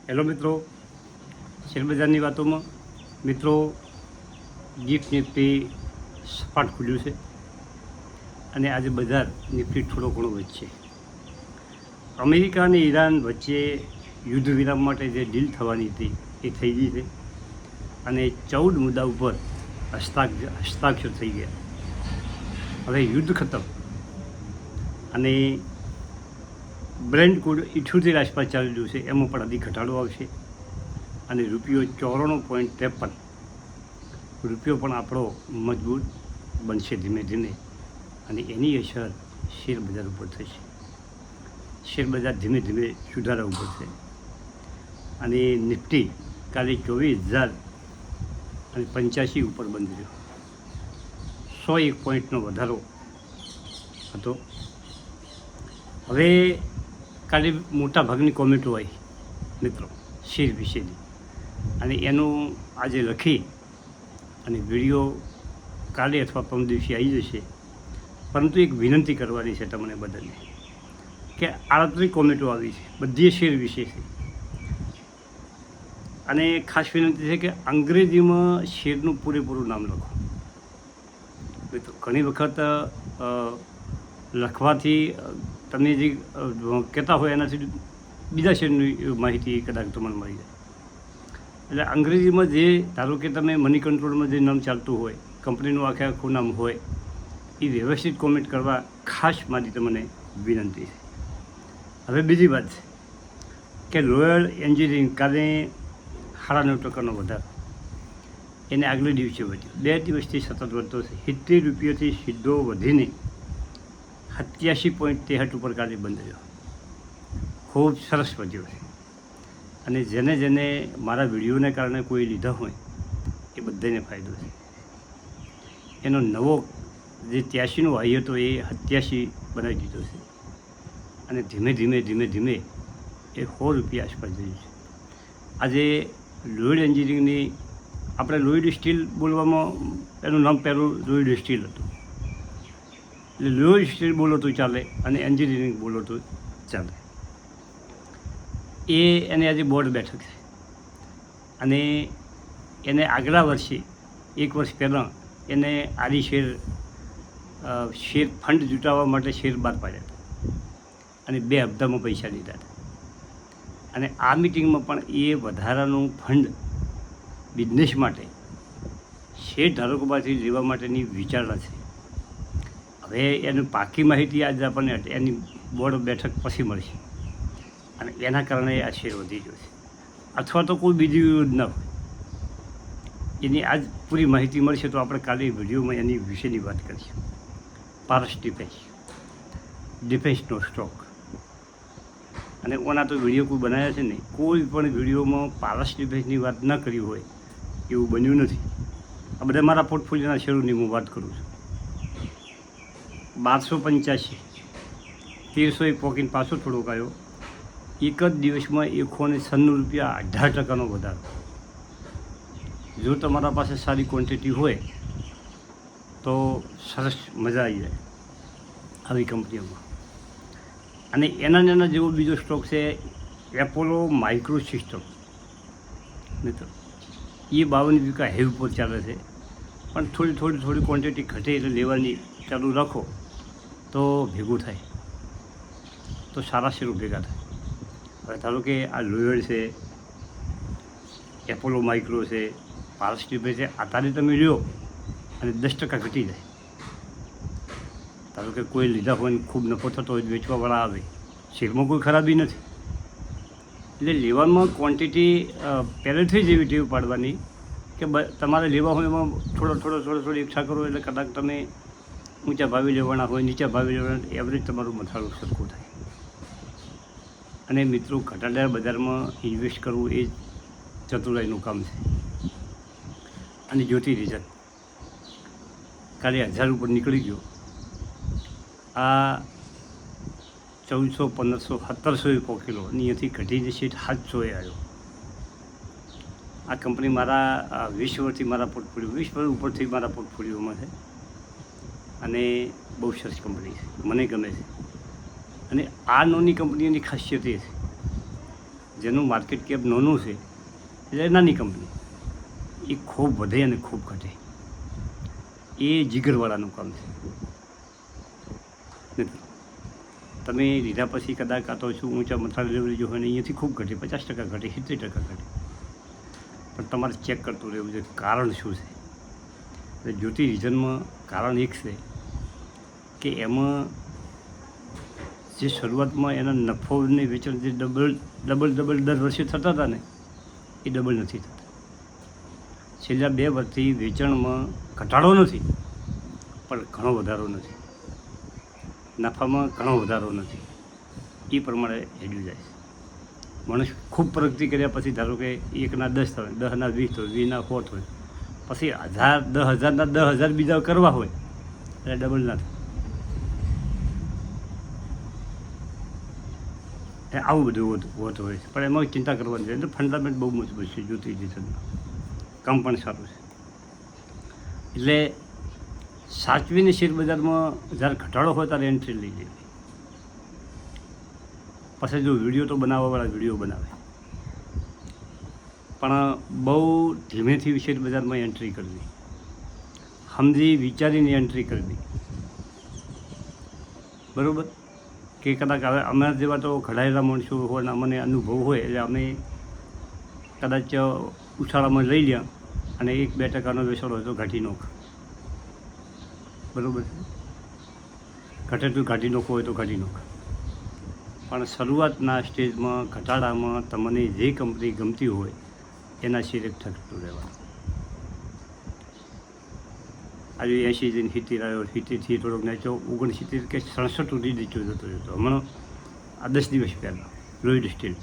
Hello મિત્રો, શેરબજારની વાતોમાં મિત્રો ગિફ્ટ નિફ્ટી સપાટ ખુલ્યું છે અને આજે બજાર નિફ્ટી થોડો ઘણો વધશે. અમેરિકા અને ઈરાન વચ્ચે યુદ્ધ વિરામ માટે જે ડીલ થવાની હતી એ થઈ ગઈ છે અને 14 મુદ્દા ઉપર હસ્તાક્ષર થઈ ગયા. હવે યુદ્ધ ખતમ અને બ્રેન્ટ ક્રૂડ 78 આસપાસ ચાલી રહ્યું છે, એમાં પણ હજી ઘટાડો આવશે અને રૂપિયો 94.53 રૂપિયો પણ આપણો મજબૂત બનશે ધીમે ધીમે અને એની અસર શેર બજાર ઉપર થશે. શેર બજાર ધીમે ધીમે સુધારા ઉપર છે અને નિફ્ટી કાલે 24,085 ઉપર બંધ રહ્યો. 101 પોઈન્ટનો વધારો હતો. હવે કાલે મોટા ભાગની કોમેન્ટો આવી મિત્રો શેર વિશેની અને એનું આજે લખી અને વિડીયો કાલે અથવા પરમ દિવસે આવી જશે. પરંતુ એક વિનંતી કરવાની છે તમને બધાને કે 38 કોમેન્ટો આવી છે, બધી શેર વિશે છે અને ખાસ વિનંતી છે કે અંગ્રેજીમાં શેરનું પૂરેપૂરું નામ લખો મિત્રો. ઘણી વખત લખવાથી તમે જે કહેતા હોય એનાથી બીજા શેરની માહિતી કદાચ તમને મળી જાય. એટલે અંગ્રેજીમાં જે ધારો કે તમે મની કંટ્રોલમાં જે નામ ચાલતું હોય, કંપનીનું આખું નામ હોય, એ વ્યવસ્થિત કોમેન્ટ કરવા ખાસ મારી તમને વિનંતી છે. હવે બીજી વાત છે કે રોયલ એન્જિનિયરિંગ કાલે 9.5% વધારો, એને આગલે દિવસે વધ્યો. 2 દિવસથી સતત વધતો છે. 70 રૂપિયાથી સીધો વધીને 87.63 ઉપર કાલે બંધ રહ્યો. ખૂબ સરસ વધ્યો છે અને જેને મારા વિડીયોને કારણે કોઈ લીધા હોય એ બધાને ફાયદો છે. એનો નવો જે 83નો હાઈ હતો એ 87 બનાવી દીધો છે અને ધીમે ધીમે એ 100 રૂપિયા આસપાસ જઈ છે. આજે લોઇડ એન્જિનિયરિંગની આપણે લોઇડ સ્ટીલ બોલવામાં એનું નામ પહેલું લોઇડ સ્ટીલ હતું. એટલે લોઇડ સ્ટીલ બોલો તો ચાલે અને એન્જિનિયરિંગ બોલો તો ચાલે. એને આજે બોર્ડ બેઠક છે અને એને આગલા વર્ષે 1 વર્ષ પહેલાં એને આડી શેર ફંડ જુટાવવા માટે શેર બહાર પાડ્યા હતા અને 2 હપ્તામાં પૈસા લીધા હતા અને આ મિટિંગમાં પણ એ વધારાનું ફંડ બિઝનેસ માટે શેર ધારકોમાંથી લેવા માટેની વિચારણા છે. હવે એની પાકી માહિતી આજે આપણને એની બોર્ડ બેઠક પછી મળશે અને એના કારણે આ શેર વધી ગયો છે અથવા તો કોઈ બીજી યોજના હોય એની આજ પૂરી માહિતી મળશે તો આપણે કાલે વિડીયોમાં એની વિશેની વાત કરીશું. પારસ ડિફેન્સનો સ્ટોક અને ઓના તો વિડીયો કોઈ બનાવ્યા છે ને, કોઈ પણ વિડીયોમાં પારસ ડિફેન્સની વાત ન કરી હોય એવું બન્યું નથી. આ બધા મારા પોર્ટફોલિયોના શેરોની હું વાત કરું છું. 1285 1300 પોકીને પાછો થોડોક આવ્યો. એક જ દિવસમાં 196 રૂપિયા 18%નો વધારો. જો તમારા પાસે સારી ક્વોન્ટિટી હોય તો સરસ મજા આવી જાય આવી કંપનીઓમાં. અને એના જેવો બીજો સ્ટોક છે એપોલો માઇક્રો સિસ્ટમ મિત્રો. એ 52 વીકા હેવ પર ચાલે છે પણ થોડી ક્વોન્ટિટી ઘટે એટલે લેવાની ચાલુ રાખો તો ભેગું થાય તો સારા શેરો ભેગા થાય. હવે ધારો કે આ લોયડ છે, એપોલો માઇક્રો છે, પારસ ડિફેન્સ છે, આ તારી તમે લ્યો અને 10% ઘટી જાય. ધારો કે કોઈ લીધા હોય ને ખૂબ નફો થતો હોય વેચવાવાળા આવે, શેરમાં કોઈ ખરાબી નથી. એટલે લેવામાં ક્વોન્ટિટી પહેલેથી જ એવી ટેવ પાડવાની કે તમારે લેવા હોય એમાં થોડો એકઠા કરો એટલે કદાચ તમે ઊંચા ભાવે લેવાના હોય, નીચા ભાવે લેવાના, એવરેજ તમારું મથાળું સરખું થાય. અને મિત્રો ઘટાડા બજારમાં ઇન્વેસ્ટ કરવું એ ચતુરાઈનું કામ છે. અને જ્યોતિ રિઝલ્ટ કાલે 1000 ઉપર નીકળી ગયો. આ 1400, 1500, 1700 પહોંચેલો અને અહીંયાથી ઘટીને સીટ 700 આવ્યો. આ કંપની મારા 20 વર્ષથી મારા પોર્ટફોલિયો 20 વર્ષ ઉપરથી મારા પોર્ટફોલિયોમાં છે અને બહુ સરસ કંપની છે, મને ગમે છે. અને આ નાની કંપનીઓની ખાસિયત એ છે જેનું માર્કેટ કેપ નાનું છે એટલે નાની કંપની, એ ખૂબ વધે અને ખૂબ ઘટે, એ જીગરવાળાનું કામ છે. મિત્રો તમે લીધા પછી કદાચ કાં તો શું ઊંચા મથાળે લેવલ જો હોય ને અહીંયાથી ખૂબ ઘટે, 50% ઘટે, 70% ઘટે, પણ તમારે ચેક કરતું રહેવું છે કારણ શું છે. એટલે જ્યોતિ રીઝનમાં કારણ એક છે કે એમાં જે શરૂઆતમાં એના નફોને વેચાણ જે ડબલ દર વર્ષે થતા હતા ને એ ડબલ નથી થતા. છેલ્લા 2 વર્ષથી વેચાણમાં ઘટાડો નથી પણ ઘણો વધારો નથી, નફામાં ઘણો વધારો નથી, એ પ્રમાણે હેડ્યું જાય છે. માણસ ખૂબ પ્રગતિ કર્યા પછી ધારો કે 1ના 10 થાય, 10ના 20 થાય, 20ના 100 થાય, પછી 10,000ના 10,000 બીજા કરવા હોય એટલે ડબલ ના થાય. આવું બધું હોતું હોય છે, પણ એમાં ચિંતા કરવાની છે. એટલે ફંડામેન્ટ બહુ મજબૂત છે જ્યોતિ રીઝનમાં, કામ પણ સારું છે. એટલે સાચવીને શેર બજારમાં જ્યારે ઘટાડો હોય ત્યારે એન્ટ્રી લઈ લેવી. પછી જો વિડીયો તો બનાવવાવાળા વિડીયો બનાવે, પણ બહુ ધીમેથી શેર બજારમાં એન્ટ્રી કરવી, સમજી વિચારીને એન્ટ્રી કરવી, બરાબર. કે કદાચ હવે અમારા જેવા તો ઘડાયેલા માણસો હોય ને અમને અનુભવ હોય એટલે અમે કદાચ ઉછાળામાં લઈ લ્યા અને 1-2% વેચાણ હોય તો ઘાટી નાખ, બરાબર છે. ઘટે તો ઘાટી નાખો હોય તો ઘાટી નાખ, પણ શરૂઆતના સ્ટેજમાં ઘટાડામાં તમને જે કંપની ગમતી હોય એના શેર થતું રહેવાનું. આજે 80 જઈને 70 આવ્યો, 70થી થોડોક નાચ્યો 69 કે 67 સુધી નીચો જતો હતો. હમણાં આ 10 દિવસ પહેલાં લોઇડ સ્ટીલ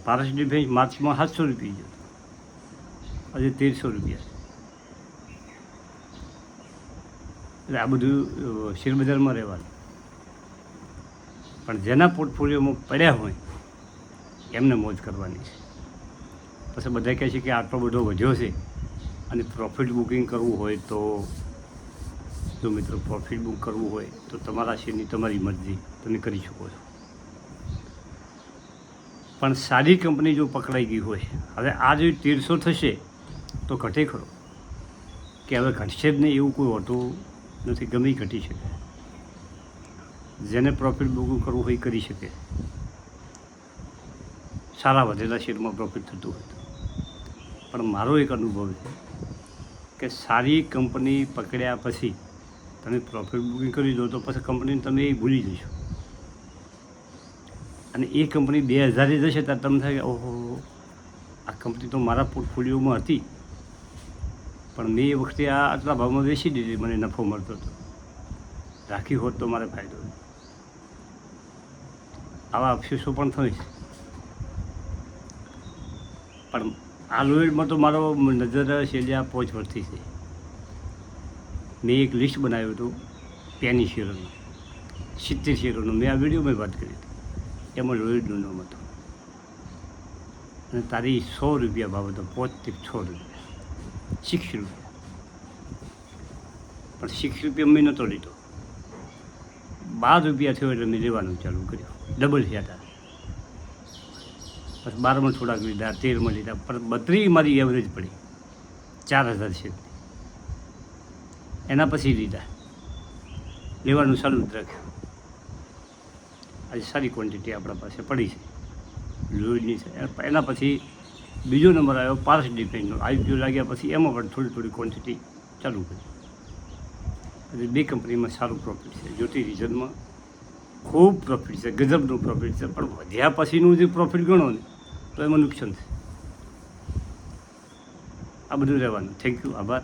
પારસ ડિફેન્સ માર્ચમાં 700 રૂપિયા જતો, આજે 1300 રૂપિયા. એટલે આ બધું શેર બજારમાં રહેવાનું. પણ જેના પોર્ટફોલિયોમાં પડ્યા હોય એમને મોજ કરવાની છે. પછી બધા કહે છે કે આટલો બધો વધ્યો છે અને પ્રોફિટ બુકિંગ કરવું હોય તો જો મિત્રો પ્રોફિટ બુક કરવું હોય તો તમારા શેરની તમારી મરજી, તમે કરી શકો છો. પણ સારી કંપની જો પકડાઈ ગઈ હોય, હવે આ જો 1300 થશે તો ઘટે ખરો કે હવે ઘટશે જ નહીં એવું કોઈ હોતું નથી, ગમે ઘટી શકે. જેને પ્રોફિટ બુકિંગ કરવું હોય એ કરી શકે, સારા વધેલા શેરમાં પ્રોફિટ થતું હોય. પણ મારો એક અનુભવ છે કે સારી કંપની પકડ્યા પછી તમે પ્રોફિટ બુકિંગ કરી દો તો પછી કંપનીને તમે એ ભૂલી જશો, અને એ કંપની 2000 જશે ત્યારે તમને થાય કે ઓહો આ કંપની તો મારા પોર્ટફોલિયોમાં હતી પણ મેં એ વખતે આ આટલા ભાવમાં વેચી દીધી, મને નફો મળતો હતો, રાખી હોત તો મારે ફાયદો. આવા અફસોસો પણ થાય છે. પણ આ લોઇડમાં તો મારો નજર છેલ્લા 5 વર્ષથી છે. મેં એક લિસ્ટ બનાવ્યું હતું પેની શેરોનું, 70 શેરોનું. મેં આ વિડીયોમાં વાત કરી હતી, એમાં લોઇડનું નામ હતું અને તારી 100 રૂપિયા ભાવ હતો, 5 થી 6 રૂપિયા, 6 રૂપિયા. પણ 6 રૂપિયા મેં નહોતો લીધો, 12 રૂપિયા થયો એટલે મેં લેવાનું ચાલુ કર્યું, ડબલ થયા હતા. પછી 12માં થોડાક લીધા, 13માં લીધા, પણ 32 મારી એવરેજ પડી 4000 છે. એના પછી લીધા, લેવાનું ચાલુ જ રાખ્યું. આજે સારી ક્વોન્ટિટી આપણા પાસે પડી છે લોઇડની છે. એના પછી બીજો નંબર આવ્યો પારસ ડિફેન્સનો. IPO લાગ્યા પછી એમાં પણ થોડી ક્વોન્ટિટી ચાલુ કરી. એટલે 2 કંપનીમાં સારું પ્રોફિટ છે. જ્યોતિ રીઝનમાં ખૂબ પ્રોફિટ છે, ગજબનું પ્રોફિટ છે. પણ વધ્યા પછીનું જે પ્રોફિટ ગણો ને તો એમાં નુકસાન છે. આ બધું રહેવાનું. થેન્ક યુ, આભાર.